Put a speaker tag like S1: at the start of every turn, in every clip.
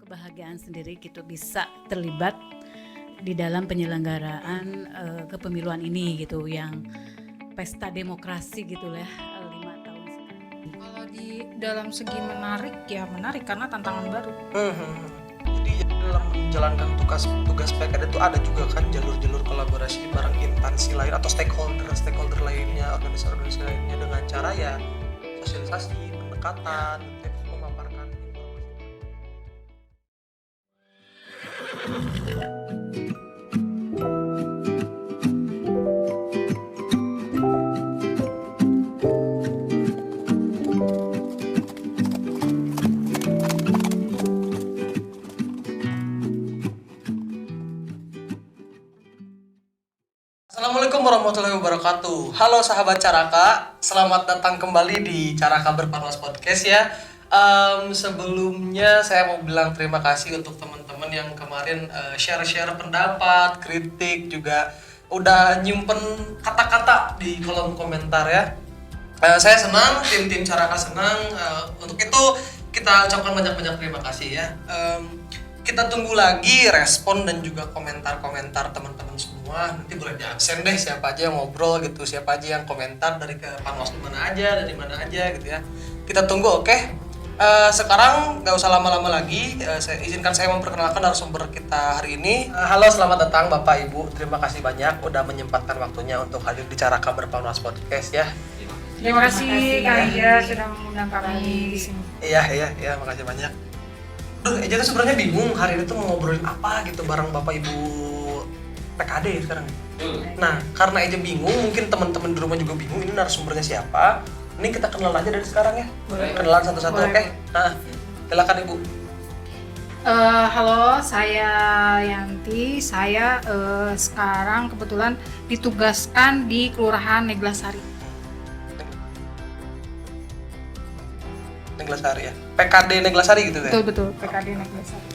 S1: kebahagiaan sendiri gitu bisa terlibat di dalam penyelenggaraan kepemiluan ini gitu, yang pesta demokrasi gitu ya, 5 tahun sekali.
S2: Kalau di dalam segi menarik ya menarik karena tantangan baru.
S3: Jadi dalam menjalankan tugas PKD itu ada juga kan jalur-jalur kolaborasi bareng instansi lain atau stakeholder lainnya, organisasi lainnya, dengan cara ya sosialisasi, pendekatan, memaparkan informasi. Assalamualaikum warahmatullahi wabarakatuh. Halo sahabat Caraka, selamat datang kembali di Caraka Berpanwas Podcast ya. Sebelumnya saya mau bilang terima kasih untuk teman-teman yang kemarin share-share pendapat, kritik, juga udah nyimpen kata-kata di kolom komentar ya. Saya senang, tim Caraka senang. Untuk itu kita ucapkan banyak-banyak terima kasih ya. Kita tunggu lagi respon dan juga komentar-komentar teman-teman semua. Nanti boleh di absen deh siapa aja yang ngobrol gitu, siapa aja yang komentar dari ke Panwas dari mana aja gitu ya. Kita tunggu, oke? Sekarang nggak usah lama-lama lagi. Izinkan saya memperkenalkan narasumber kita hari ini. Halo, selamat datang Bapak Ibu. Terima kasih banyak udah menyempatkan waktunya untuk hadir di Caraka Berpanwas Podcast ya.
S2: Terima kasih Kak Iya sudah mengundang kami di sini.
S3: Iya, makasih banyak. Eja tuh sebenarnya bingung hari ini tuh mau ngobrolin apa gitu bareng Bapak Ibu PKD ya sekarang. Nah, karena Eja bingung, mungkin teman-teman di rumah juga bingung ini narasumbernya siapa. Ini kita kenal aja dari sekarang ya.
S2: Boleh.
S3: Kenalan satu-satu, oke? Nah, silakan Ibu.
S2: Halo, saya Yanti. Saya sekarang kebetulan ditugaskan di Kelurahan Neglasari.
S3: Neglasari ya. PKD Neglasari gitu ya.
S2: Betul, PKD Neglasari.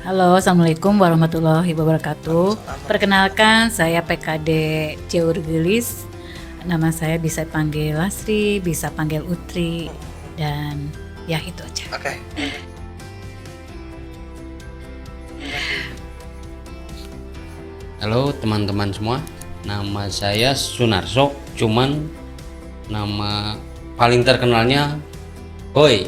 S1: Halo, assalamualaikum warahmatullahi wabarakatuh. Perkenalkan, saya PKD Ciurgelis. Nama saya bisa panggil Lasri, bisa panggil Utri, dan ya itu aja.
S3: Oke.
S4: Halo teman-teman semua, nama saya Sunarso, cuman nama paling terkenalnya Boy.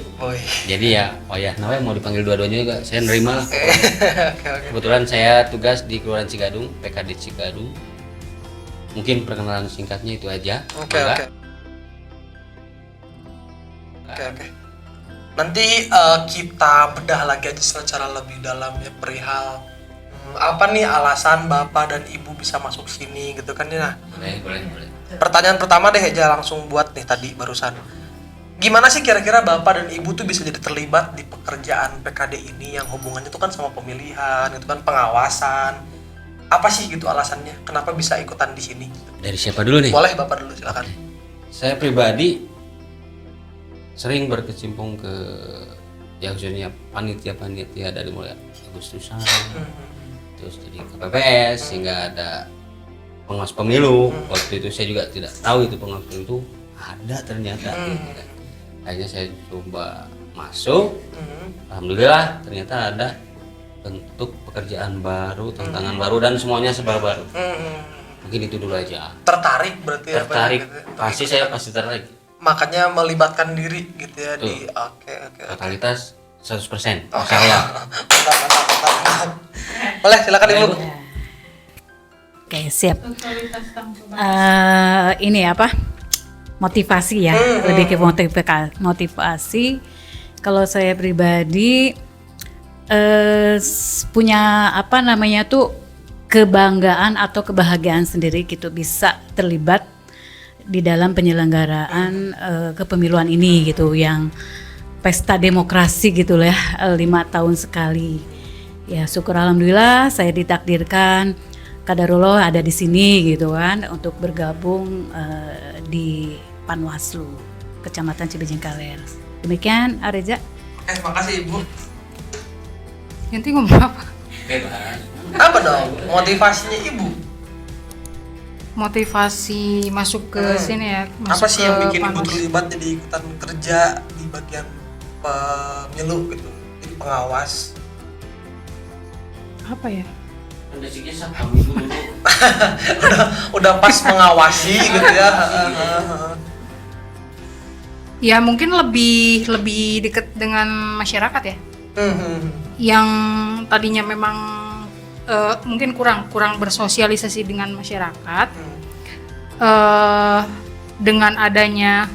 S4: Jadi ya, namanya mau dipanggil dua-duanya juga, saya nerima lah.
S3: Oke.
S4: Kebetulan saya tugas di Kelurahan Cigadung, PKD Cigadung. Mungkin perkenalan singkatnya itu aja.
S3: Oke. Nanti kita bedah lagi aja secara lebih dalam ya perihal apa nih alasan Bapak dan Ibu bisa masuk sini gitu kan ya. Nah,
S4: Boleh.
S3: pertanyaan pertama deh aja langsung buat nih tadi barusan. Gimana sih kira-kira Bapak dan Ibu tuh bisa jadi terlibat di pekerjaan PKD ini yang hubungannya tuh kan sama pemilihan, itu kan pengawasan. Apa sih gitu alasannya? Kenapa bisa ikutan di sini?
S4: Dari siapa dulu nih?
S3: Boleh Bapak dulu silakan.
S4: Saya pribadi sering berkecimpung ke ya khususnya panitia dari mulai Agustusan, terus dari KPPS hingga ada pengawas pemilu. Waktu itu saya juga tidak tahu itu pengawas pemilu itu ada ternyata. Akhirnya saya coba masuk, alhamdulillah ternyata ada bentuk pekerjaan baru, tantangan baru, dan semuanya serba baru. Mungkin itu dulu aja.
S3: Tertarik berarti ya,
S4: Tertarik,
S3: Pak?
S4: saya pasti tertarik.
S3: Makanya melibatkan diri gitu ya.
S4: Betul.
S3: Di oke.
S4: Totalitas 100%.
S3: Oke.
S4: Insya Allah.
S3: Mantap. Boleh silakan Ibu.
S1: Oke, siap. Ini apa? Motivasi ya, lebih ke motivasi. Kalau saya pribadi punya apa namanya tuh kebanggaan atau kebahagiaan sendiri gitu bisa terlibat di dalam penyelenggaraan kepemiluan ini gitu, yang pesta demokrasi gitu ya, 5 tahun sekali. Ya syukur alhamdulillah saya ditakdirkan kadarullah ada di sini gitu kan untuk bergabung di Panwaslu Kecamatan Cibejengkaler. Demikian Areja.
S3: Makasih Ibu.
S2: Yanti ngomong apa?
S4: Bebas.
S3: Apa dong motivasinya Ibu?
S2: Motivasi masuk ke sini ya.
S3: Apa sih yang bikin Ibu
S2: Panwas.
S3: terlibat jadi ikutan kerja di bagian pemilu gitu, jadi pengawas?
S2: Apa ya?
S4: Basicnya satpam itu dulu.
S3: Udah pas mengawasi gitu ya.
S2: Ya mungkin lebih dekat dengan masyarakat ya. Yang tadinya memang mungkin kurang bersosialisasi dengan masyarakat. Dengan adanya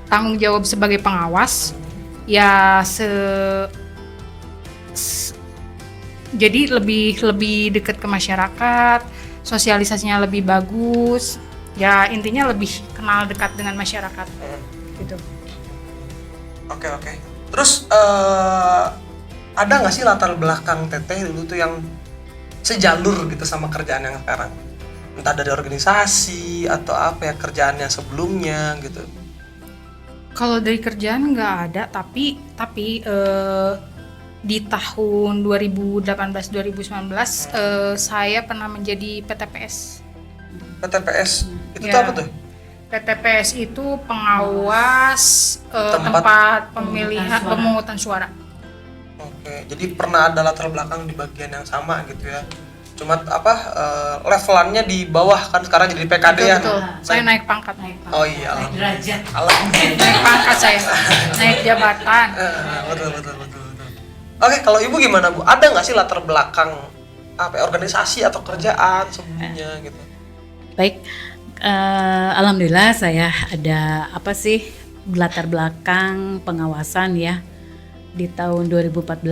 S2: tanggung jawab sebagai pengawas, ya jadi lebih dekat ke masyarakat, sosialisasinya lebih bagus. Ya intinya lebih kenal dekat dengan masyarakat. Gitu.
S3: Oke. Terus ada nggak sih latar belakang Teteh dulu tuh yang sejalur gitu sama kerjaan yang sekarang? Entah dari organisasi atau apa ya kerjaannya sebelumnya gitu.
S2: Kalau dari kerjaan nggak ada, tapi di tahun 2018-2019 saya pernah menjadi PTPS.
S3: PTPS itu
S2: Ya.
S3: apa tuh?
S2: PTPS itu pengawas tempat pemilihan pemungutan suara.
S3: Oke, jadi pernah ada latar belakang di bagian yang sama gitu ya. Cuma levelannya di bawah kan sekarang jadi PKD ya.
S2: Betul. Saya naik pangkat.
S3: Oh iya.
S1: Naik derajat.
S2: Naik pangkat saya. Naik jabatan.
S3: Betul. Oke, kalau Ibu gimana Bu? Ada nggak sih latar belakang organisasi atau kerjaan sebelumnya gitu?
S1: Baik, alhamdulillah saya ada latar belakang pengawasan ya di tahun 2014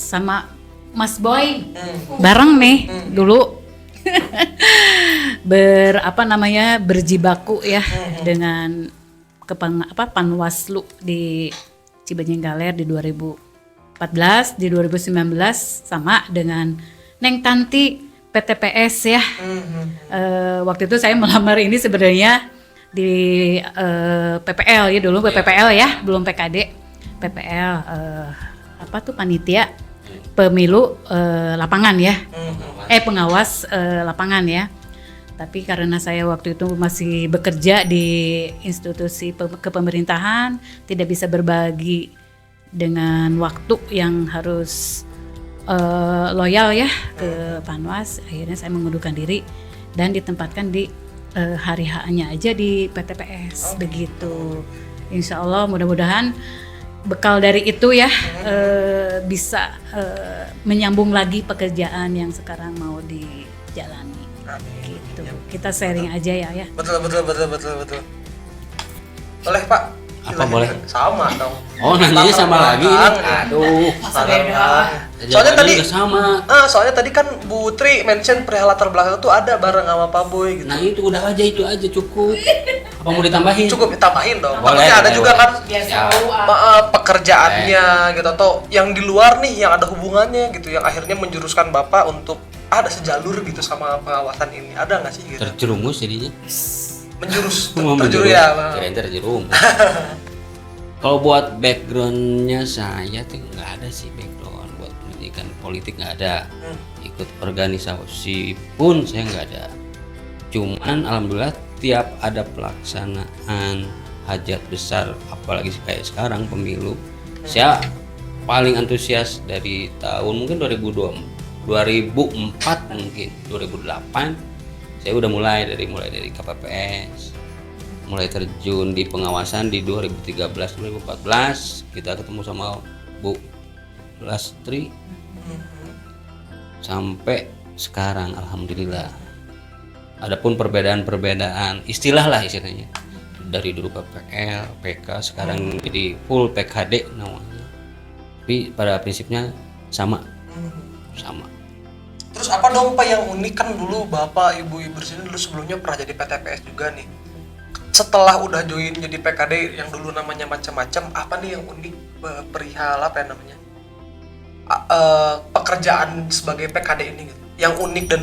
S1: sama Mas Boy bareng nih dulu berjibaku ya dengan Panwaslu di Cibenying Galer di 2014, di 2019 sama dengan Neng Tanti PTPS ya. Waktu itu saya melamar ini sebenarnya di PPL ya dulu, PPL ya, belum PKD. PPL panitia pemilu lapangan ya. Pengawas lapangan ya. Tapi karena saya waktu itu masih bekerja di institusi kepemerintahan, tidak bisa berbagi dengan waktu yang harus loyal ya ke Panwas. Akhirnya saya mengundurkan diri dan ditempatkan di hari H-nya aja di PTPS begitu. Insya Allah mudah-mudahan bekal dari itu ya bisa menyambung lagi pekerjaan yang sekarang mau dijalani. Gitu. Kita sharing aja ya.
S3: Betul. Boleh Pak?
S4: Apa boleh?
S3: Sama dong.
S4: Oh, nanyanya sama lagi. Aduh.
S3: Soalnya tadi
S4: sama.
S3: Soalnya tadi kan Bu Tri mention perihal latar belakang itu ada bareng sama Pak Boy gitu.
S4: Nah, itu aja cukup. Apa mau ditambahin?
S3: Cukup ditambahin dong.
S4: Boleh,
S3: Takutnya ada
S4: boleh,
S3: juga
S4: boleh.
S3: kan
S4: Ya.
S3: pekerjaannya gitu atau yang di luar nih yang ada hubungannya gitu yang akhirnya menjuruskan Bapak untuk ada sejalur gitu sama pengawasan ini. Ada nggak sih gitu?
S4: Terjerumus jadinya.
S3: Terjuru ya.
S4: Kirain terjerumus. Kalau buat backgroundnya saya tuh nggak ada sih background buat pendidikan politik, nggak ada. Ikut organisasi pun saya nggak ada. Cuman alhamdulillah tiap ada pelaksanaan hajat besar, apalagi kayak sekarang pemilu, saya paling antusias dari tahun mungkin 2004 mungkin 2008 saya udah mulai dari KPPS, mulai terjun di pengawasan di 2013-2014 kita ketemu sama Bu Lastri sampai sekarang alhamdulillah. Adapun perbedaan istilah lah istilahnya dari dulu PPL, PK sekarang jadi full PKD namanya. Tapi pada prinsipnya sama.
S3: Terus apa dong Pak yang unik kan dulu Bapak Ibu sini dulu sebelumnya pernah jadi PTPS juga nih. Setelah udah join jadi PKD yang dulu namanya macam-macam, apa nih yang unik perihal apa ya namanya? Pekerjaan sebagai PKD ini gitu. Yang unik dan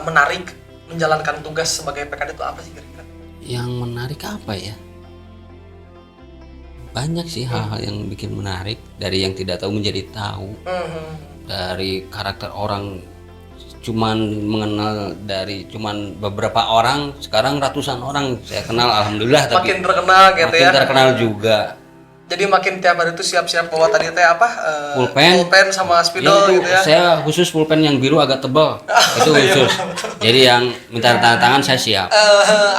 S3: menarik menjalankan tugas sebagai PKD itu apa sih kira-kira?
S4: Yang menarik apa ya? Banyak sih hal-hal yang bikin menarik, dari yang tidak tahu menjadi tahu. Dari karakter orang cuman mengenal dari cuman beberapa orang, sekarang ratusan orang saya kenal alhamdulillah.
S3: Makin terkenal gitu
S4: makin
S3: ya.
S4: terkenal juga.
S3: Jadi makin tiap hari itu siap-siap bawa tadi teh apa?
S4: Pulpen
S3: sama spidol
S4: itu
S3: gitu ya.
S4: saya khusus pulpen yang biru agak tebal. Itu khusus. Jadi yang minta tanda tangan saya siap.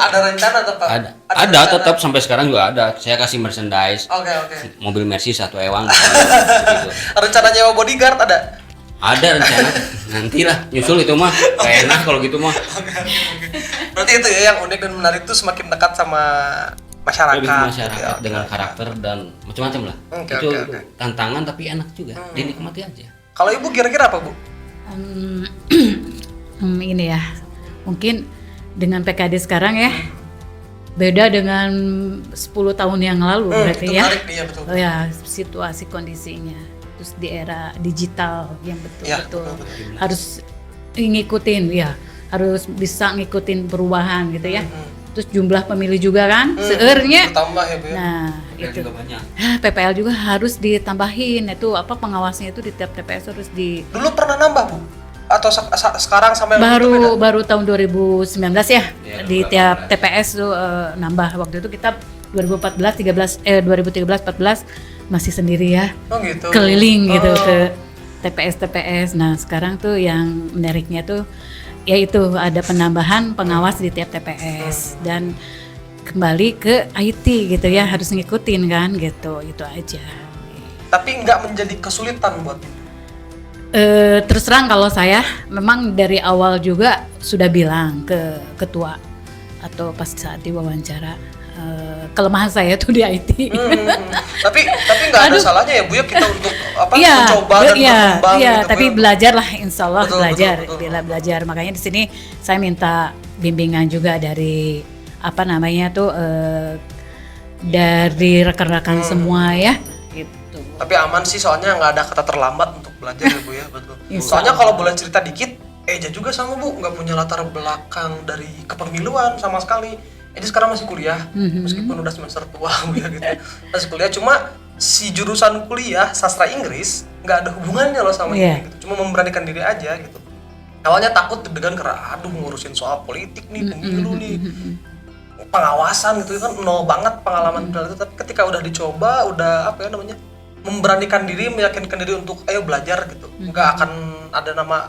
S3: Ada rencana atau Pak?
S4: Ada tetap sampai sekarang juga ada. Saya kasih merchandise.
S3: Oke.
S4: Mobil Mercy 1 ewang gitu.
S3: Rencana nyewa bodyguard ada?
S4: Ada rencana. Nantilah nyusul itu mah. Gak enak kalau gitu mah.
S3: Berarti itu ya yang unik dan menarik tuh semakin dekat sama masyarakat.
S4: Lebih ke masyarakat
S3: gitu ya.
S4: dengan karakter dan macam-macam lah.
S3: Oke,
S4: Itu
S3: oke.
S4: tantangan tapi enak juga. Dinikmati aja.
S3: Kalau Ibu kira-kira apa, Bu?
S1: Ini ya, mungkin dengan PKD sekarang ya beda dengan 10 tahun yang lalu berarti
S3: itu
S1: ya.
S3: menarik nih, ya, betul.
S1: Oh ya, situasi kondisinya. Terus di era digital yang
S3: Ya,
S1: betul-betul
S3: betul.
S1: harus ngikutin ya, harus bisa ngikutin perubahan gitu ya. Terus jumlah pemilih juga kan seernya.
S3: Bertambah ya, Bu ya.
S1: Nah,
S4: Dan
S1: itu.
S4: juga banyak.
S1: PPL juga harus ditambahin, itu apa pengawasnya itu di tiap TPS harus di
S3: Dulu pernah nambah, Bu? Atau sekarang sama yang itu beda?
S1: baru tahun 2019 ya,
S4: Iya,
S1: di
S4: 2018.
S1: tiap TPS tuh nambah. Waktu itu kita 2014 14 masih sendiri ya,
S3: Oh gitu.
S1: keliling gitu
S3: Oh.
S1: ke TPS. Nah sekarang tuh yang menariknya tuh yaitu ada penambahan pengawas di tiap TPS dan kembali ke IT gitu ya, harus ngikutin kan gitu, itu aja.
S3: Tapi nggak menjadi kesulitan buat Ibu?
S1: Terus terang kalau saya memang dari awal juga sudah bilang ke ketua atau pas saat diwawancara, kelemahan saya tuh di IT.
S3: Tapi nggak ada salahnya ya, Bu ya, kita untuk apa
S1: Iya,
S3: mencoba dan berkembang
S1: iya,
S3: gitu,
S1: tapi
S3: Bu.
S1: belajar lah, insya Allah
S3: Betul,
S1: belajar,
S3: betul.
S1: belajar. Makanya di sini saya minta bimbingan juga dari apa namanya tuh dari rekan-rekan semua ya, gitu.
S3: Tapi aman sih, soalnya nggak ada kata terlambat untuk belajar ya, Bu ya, betul.
S1: Insya
S3: Soalnya kalau boleh cerita dikit, Eja juga sama Bu nggak punya latar belakang dari kepemiluan sama sekali. Eja sekarang masih kuliah, meskipun udah semester tua Bu ya gitu. Masih kuliah, cuma si jurusan kuliah sastra Inggris nggak ada hubungannya loh sama
S1: Iya.
S3: ini gitu. Cuma memberanikan diri aja gitu. Awalnya takut deg-degan karena aduh ngurusin soal politik nih, pemilu nih. Pengawasan gitu kan nol banget pengalaman itu, tapi ketika udah dicoba, udah apa ya namanya, memberanikan diri, meyakinkan diri untuk ayo belajar gitu, nggak akan ada nama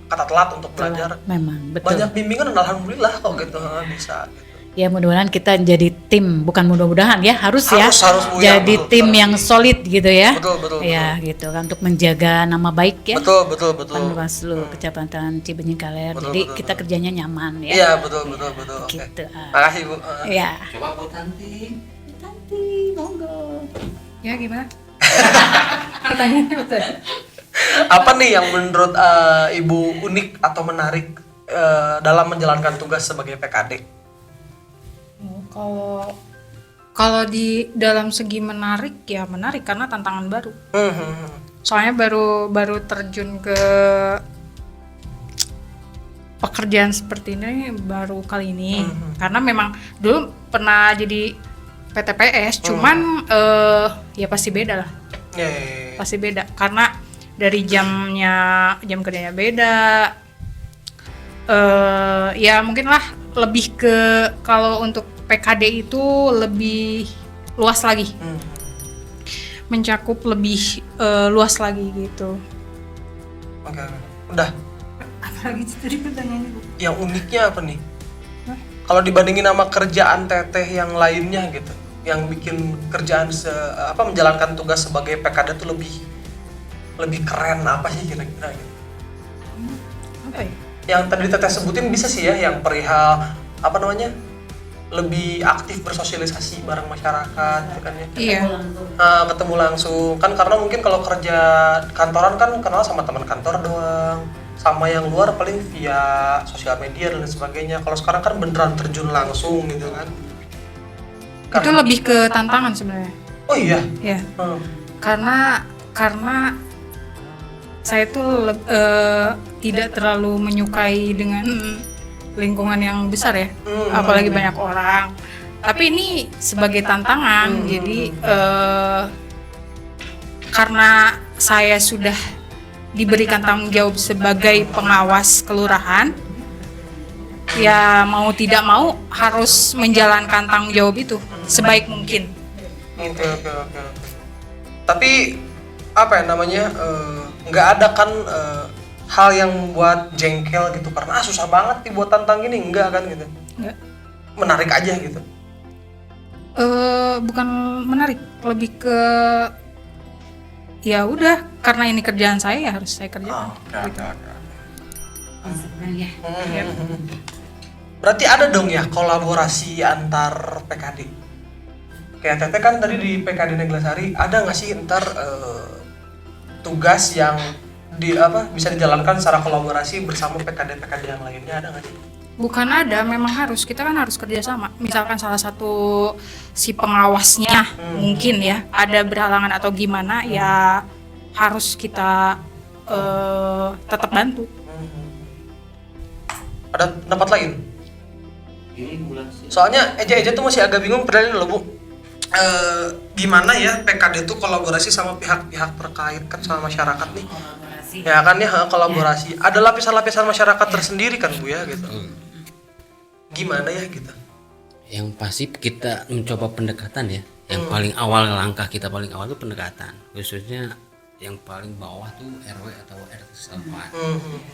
S3: kata telat untuk belajar.
S1: Memang betul.
S3: Banyak bimbingan dan alhamdulillah kok gitu bisa gitu.
S1: Ya mudah-mudahan kita jadi tim, bukan mudah-mudahan ya, harus ya,
S3: Harus, Bu, ya,
S1: jadi
S3: betul,
S1: tim
S3: betul.
S1: yang solid gitu ya.
S3: Betul.
S1: Ya gitu kan, untuk menjaga nama baik ya.
S3: Betul.
S1: Panwaslu Kecamatan Cibenying Kaler.
S3: Betul,
S1: Jadi
S3: betul,
S1: kita kerjanya nyaman ya.
S3: Iya betul. Oke.
S1: Gitu.
S3: Makasih Bu.
S1: Ya.
S4: Coba Bu Tanti.
S1: Tanti, monggo.
S2: Ya gimana? Pertanyaannya betul.
S3: Apa nih yang menurut Ibu unik atau menarik dalam menjalankan tugas sebagai PKD?
S2: Kalau di dalam segi menarik ya menarik karena tantangan baru.
S3: Hmm.
S2: Soalnya baru terjun ke pekerjaan seperti ini baru kali ini. Karena memang dulu pernah jadi PTPS, cuman ya pasti beda lah.
S3: Yeah.
S2: Pasti beda karena dari jam kerjanya beda. Ya mungkin lah lebih ke kalau untuk PKD itu lebih luas lagi, mencakup lebih luas lagi gitu.
S3: Oke. Udah.
S2: Apalagi tadi pertanyaannya Bu?
S3: Yang uniknya apa nih? Kalau dibandingin sama kerjaan teteh yang lainnya gitu, yang bikin kerjaan menjalankan tugas sebagai PKD tuh lebih keren apa sih kira-kira gitu?
S2: Apa ya?
S3: Yang tadi teteh sebutin bisa sih ya, yang perihal apa namanya, lebih aktif bersosialisasi bareng masyarakat gitu kan ya.
S2: Iya.
S3: Ketemu langsung kan, karena mungkin kalau kerja kantoran kan kenal sama teman kantor doang, sama yang luar paling via sosial media dan lain sebagainya. Kalau sekarang kan beneran terjun langsung gitu kan.
S2: Itu lebih ke tantangan sebenarnya.
S3: Oh iya.
S2: Ya. Karena saya tuh tidak terlalu menyukai dengan lingkungan yang besar ya, apalagi banyak orang. Tapi ini sebagai tantangan, jadi karena saya sudah diberikan tanggung jawab sebagai pengawas kelurahan, ya mau tidak mau harus menjalankan tanggung jawab itu sebaik mungkin.
S3: Gitu, oke. Tapi apa ya namanya, nggak ada kan hal yang membuat jengkel gitu karena susah banget nih buat tantang gini, enggak kan gitu?
S2: Enggak.
S3: Menarik aja gitu.
S2: Bukan menarik, lebih ke ya udah karena ini kerjaan saya ya harus saya kerjakan.
S3: Oke.
S1: Ya.
S3: Berarti ada dong ya kolaborasi antar PKD. Kayak Teteh kan tadi di PKD Neglasari, ada nggak sih ntar tugas yang bisa dijalankan secara kolaborasi bersama PKD-PKD yang lainnya, ada nggak sih?
S2: Bukan ada, memang harus, kita kan harus kerjasama. Misalkan salah satu si pengawasnya mungkin ya ada berhalangan atau gimana, ya harus kita tetap bantu.
S3: Ada pendapat lain?
S4: Ini bulan sih.
S3: Soalnya Eja tuh masih agak bingung padahal ini loh Bu. Gimana ya PKD tuh kolaborasi sama pihak-pihak terkait kan sama masyarakat nih.
S1: Kolaborasi.
S3: Ya kan ya kolaborasi. Ada lapisan-lapisan masyarakat tersendiri kan Bu ya gitu. Gimana ya gitu?
S4: Yang pasti kita mencoba pendekatan ya. Yang paling awal, langkah kita paling awal itu pendekatan, khususnya yang paling bawah tuh RW atau RT setempat.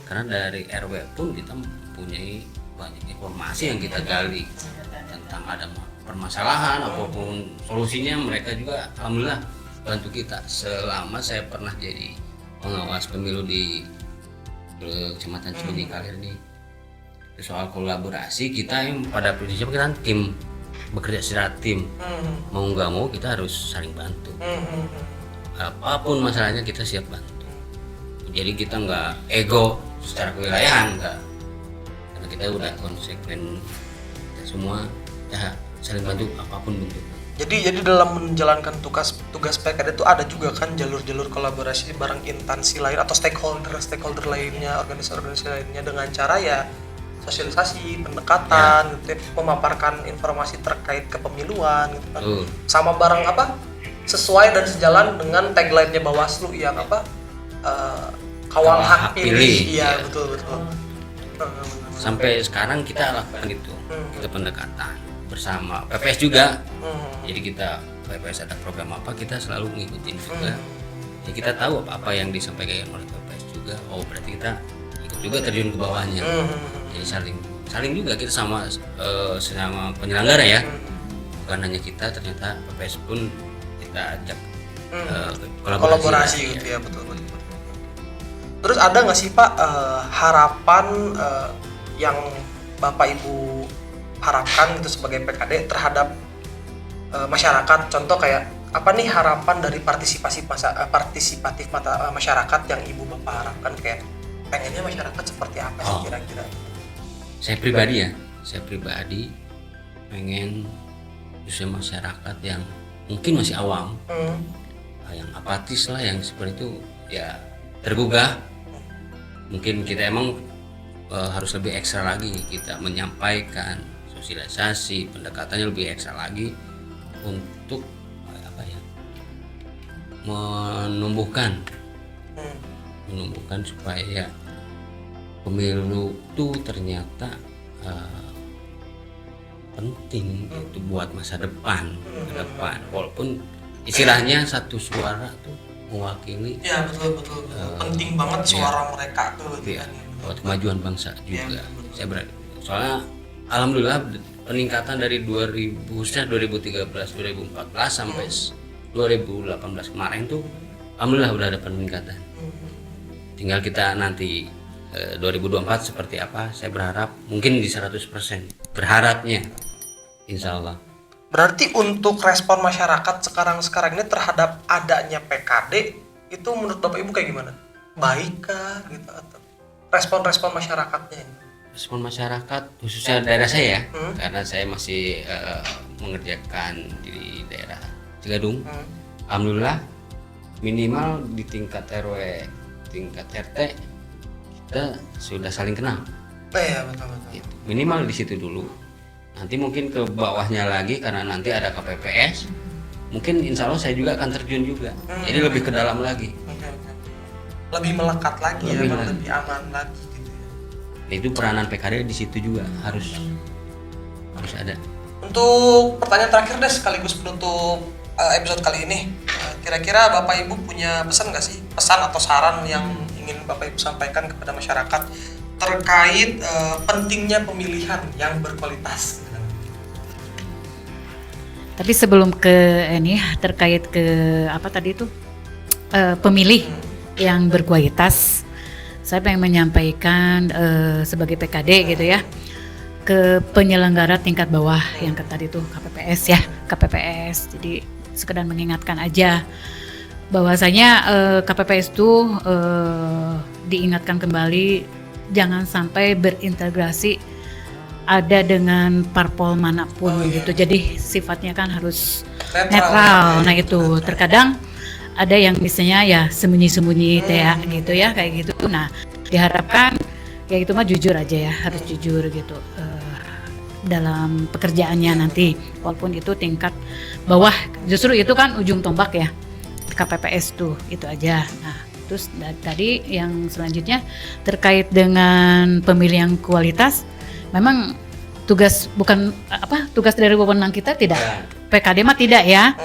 S4: Karena dari RW pun kita mempunyai banyak informasi yang kita gali tentang ada permasalahan apapun solusinya, mereka juga alhamdulillah bantu kita. Selama saya pernah jadi pengawas pemilu di Kecamatan Cibenying Kaler ini, soal kolaborasi kita yang pada prinsipnya kita tim, bekerja secara tim. Mau nggak mau kita harus saling bantu. Apapun masalahnya kita siap bantu. Jadi kita nggak ego secara kewilayahan, nggak, karena kita udah konsekuen, kita semua ya saling bantu apapun bentuknya.
S3: Jadi dalam menjalankan tugas PKD itu ada juga kan jalur-jalur kolaborasi bareng instansi lain atau stakeholder lainnya, organisasi lainnya, dengan cara ya sosialisasi, pendekatan, gitu ya, memaparkan informasi terkait kepemiluan gitu kan. Sama barang sesuai dan sejalan dengan tagline-nya Bawaslu yang kawal hak pilih. Iya, betul.
S4: Sampai sekarang kita lakukan itu. Kita pendekatan bersama PPS juga. Jadi kita PPS ada program apa, kita selalu ngikutin juga. Jadi kita tahu apa yang disampaikan oleh PPS juga. Oh, berarti kita ikut juga terjun ke bawahnya. Jadi saling juga kita sama penyelenggara ya. Bukan hanya kita, ternyata PPS pun kita ajak
S3: kolaborasi gitu ya, betul. Terus ada nggak sih Pak harapan yang Bapak Ibu harapkan gitu sebagai PKD terhadap masyarakat? Contoh kayak apa nih harapan dari partisipatif masyarakat yang Ibu Bapak harapkan, kayak pengennya masyarakat seperti apa sih kira-kira?
S4: Saya pribadi pengen justru masyarakat yang mungkin masih awam, yang apatis lah, yang seperti itu ya tergugah. Mungkin kita emang harus lebih ekstra lagi kita menyampaikan sosialisasi, pendekatannya lebih ekstra lagi untuk menumbuhkan supaya pemilu itu ternyata penting itu buat masa depan ke depan, walaupun istilahnya satu suara tuh mewakili
S3: ya betul penting banget suara mereka tuh
S4: ya, buat kemajuan bangsa juga. Saya berani soalnya alhamdulillah peningkatan dari 2013 2014 sampai 2018 kemarin tuh alhamdulillah udah ada peningkatan. Tinggal kita nanti 2024 seperti apa, saya berharap mungkin di 100%, berharapnya insya Allah.
S3: Berarti untuk respon masyarakat sekarang ini terhadap adanya PKD itu menurut Bapak Ibu kayak gimana? Baik kah gitu, atau respon masyarakatnya?
S4: Respon masyarakat khususnya daerah saya karena saya masih mengerjakan di daerah Cigadung. Alhamdulillah minimal di tingkat RW, tingkat RT kita sudah saling kenal.
S3: Iya betul.
S4: Minimal di situ dulu. Nanti mungkin ke bawahnya lagi karena nanti ada KPPS. Mungkin insya Allah saya juga akan terjun juga. Jadi lebih ke dalam lagi.
S3: Lebih melekat lagi, lebih aman lagi gitu.
S4: Itu peranan PKD di situ juga harus ada.
S3: Untuk pertanyaan terakhir deh sekaligus penutup episode kali ini. Kira-kira Bapak Ibu punya pesan nggak sih? Pesan atau saran yang ingin Bapak Ibu sampaikan kepada masyarakat terkait pentingnya pemilihan yang berkualitas?
S1: Tapi sebelum ke ini terkait ke apa tadi itu pemilih yang berkualitas, saya pengen menyampaikan sebagai PKD gitu ya ke penyelenggara tingkat bawah yang tadi itu KPPS. Jadi sekedar mengingatkan aja bahwasanya KPPS itu diingatkan kembali jangan sampai berintegrasi ada dengan parpol manapun gitu. Jadi sifatnya kan harus netral. Nah itu terkadang ada yang misalnya ya sembunyi-sembunyi gitu ya kayak gitu. Nah diharapkan ya itu mah jujur aja ya, harus jujur gitu dalam pekerjaannya nanti, walaupun itu tingkat bawah, justru itu kan ujung tombak ya KPPS tuh, itu aja. Nah terus tadi yang selanjutnya terkait dengan pemilihan kualitas, memang tugas dari wewenang kita tidak, PKD mah tidak ya.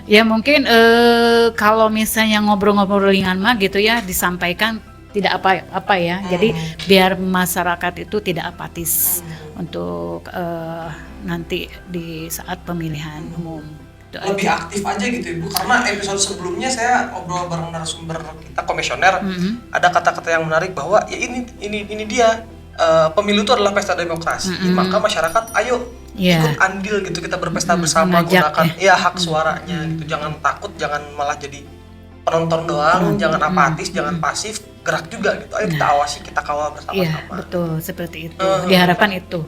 S1: Ya mungkin kalau misalnya ngobrol-ngobrol ringan mah gitu ya disampaikan tidak apa ya. Jadi biar masyarakat itu tidak apatis untuk nanti di saat pemilihan umum. Itu
S3: Lebih
S1: aja.
S3: aktif aja gitu Ibu, karena episode sebelumnya saya ngobrol bareng narasumber kita komisioner, ada kata-kata yang menarik bahwa ya ini dia pemilu itu adalah pesta demokrasi, maka masyarakat ayo ikut andil gitu, kita berpesta bersama,
S1: mengajak,
S3: gunakan hak suaranya gitu, jangan takut, jangan malah jadi penonton doang, jangan apatis, jangan pasif, gerak juga gitu, ayo kita awasi, kita kawal
S1: Iya
S3: bersama-sama.
S1: betul, seperti itu diharapkan itu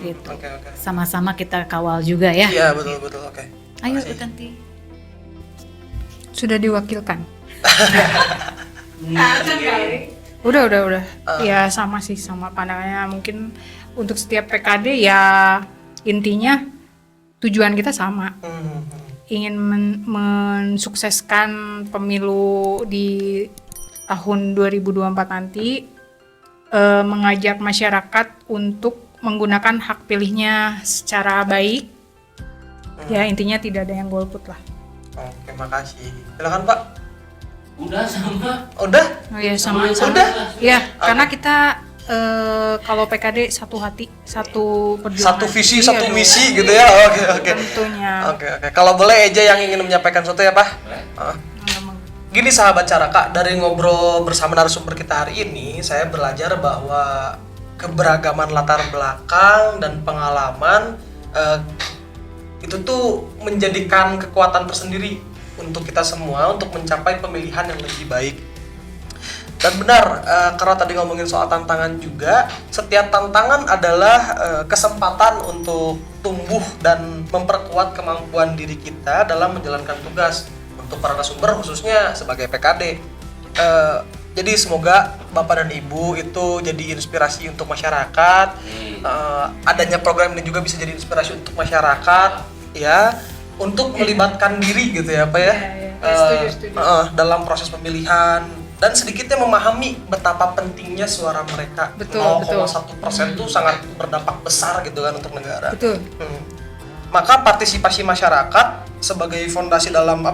S1: gitu.
S3: Oke.
S1: Sama-sama kita kawal juga ya.
S3: Iya betul oke.
S1: Ayo
S3: Makasih.
S1: ganti.
S2: Sudah diwakilkan. Udah. Ya sama sih, sama pandangannya. Mungkin untuk setiap PKD ya intinya tujuan kita sama. Ingin mensukseskan pemilu di tahun 2024 nanti, mengajak masyarakat untuk menggunakan hak pilihnya secara baik. Ya intinya tidak ada yang golput lah.
S3: Oke, makasih. Silakan Pak.
S4: Udah sama.
S3: Udah?
S2: Oh ya sama.
S3: Udah?
S2: Ya karena kita kalau PKD satu hati, satu perjuangan.
S3: Satu visi,
S2: Iya
S3: satu
S2: dong.
S3: misi gitu ya. Oke.
S2: Tentunya.
S3: Oke. Kalau boleh Eja yang ingin menyampaikan sesuatu ya, Pak? Gini sahabat Caraka, dari ngobrol bersama narasumber kita hari ini, saya belajar bahwa keberagaman latar belakang dan pengalaman itu tuh menjadikan kekuatan tersendiri untuk kita semua untuk mencapai pemilihan yang lebih baik. Dan benar, karena tadi ngomongin soal tantangan juga, setiap tantangan adalah kesempatan untuk tumbuh dan memperkuat kemampuan diri kita dalam menjalankan tugas. Untuk para narasumber khususnya sebagai PKD. Jadi semoga Bapak dan Ibu itu jadi inspirasi untuk masyarakat. Adanya program ini juga bisa jadi inspirasi untuk masyarakat, ya, untuk melibatkan diri gitu ya, Pak ya.
S2: Setuju.
S3: Dalam proses pemilihan dan sedikitnya memahami betapa pentingnya suara mereka.
S2: Betul.
S3: 0,1% itu sangat berdampak besar gitu kan untuk negara.
S2: Betul.
S3: Maka partisipasi masyarakat sebagai fondasi dalam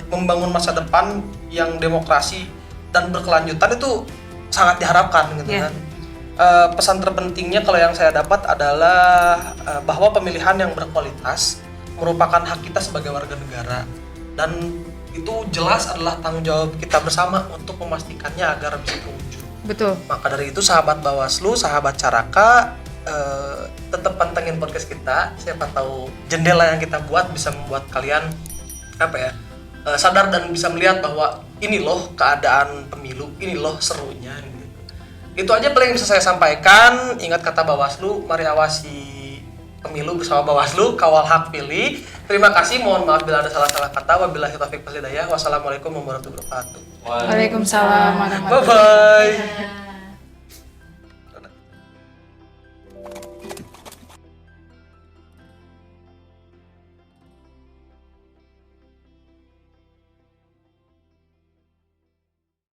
S3: membangun masa depan yang demokrasi dan berkelanjutan itu sangat diharapkan gitu kan. Pesan terpentingnya kalau yang saya dapat adalah bahwa pemilihan yang berkualitas merupakan hak kita sebagai warga negara, dan itu jelas adalah tanggung jawab kita bersama untuk memastikannya agar bisa terwujud.
S2: Betul.
S3: Maka dari itu sahabat Bawaslu, sahabat Caraka, tetap pantengin podcast kita. Siapa tahu jendela yang kita buat bisa membuat kalian sadar dan bisa melihat bahwa ini loh keadaan pemilu, ini loh serunya gitu. Itu aja paling yang bisa saya sampaikan. Ingat kata Bawaslu, mari awasi pemilu bersama Bawaslu, kawal hak pilih. Terima kasih, mohon maaf bila ada salah-salah kata. Wabillahi taufiq wal hidayah. Wassalamualaikum warahmatullahi wabarakatuh.
S2: Waalaikumsalam warahmatullahi wabarakatuh.
S3: Bye bye.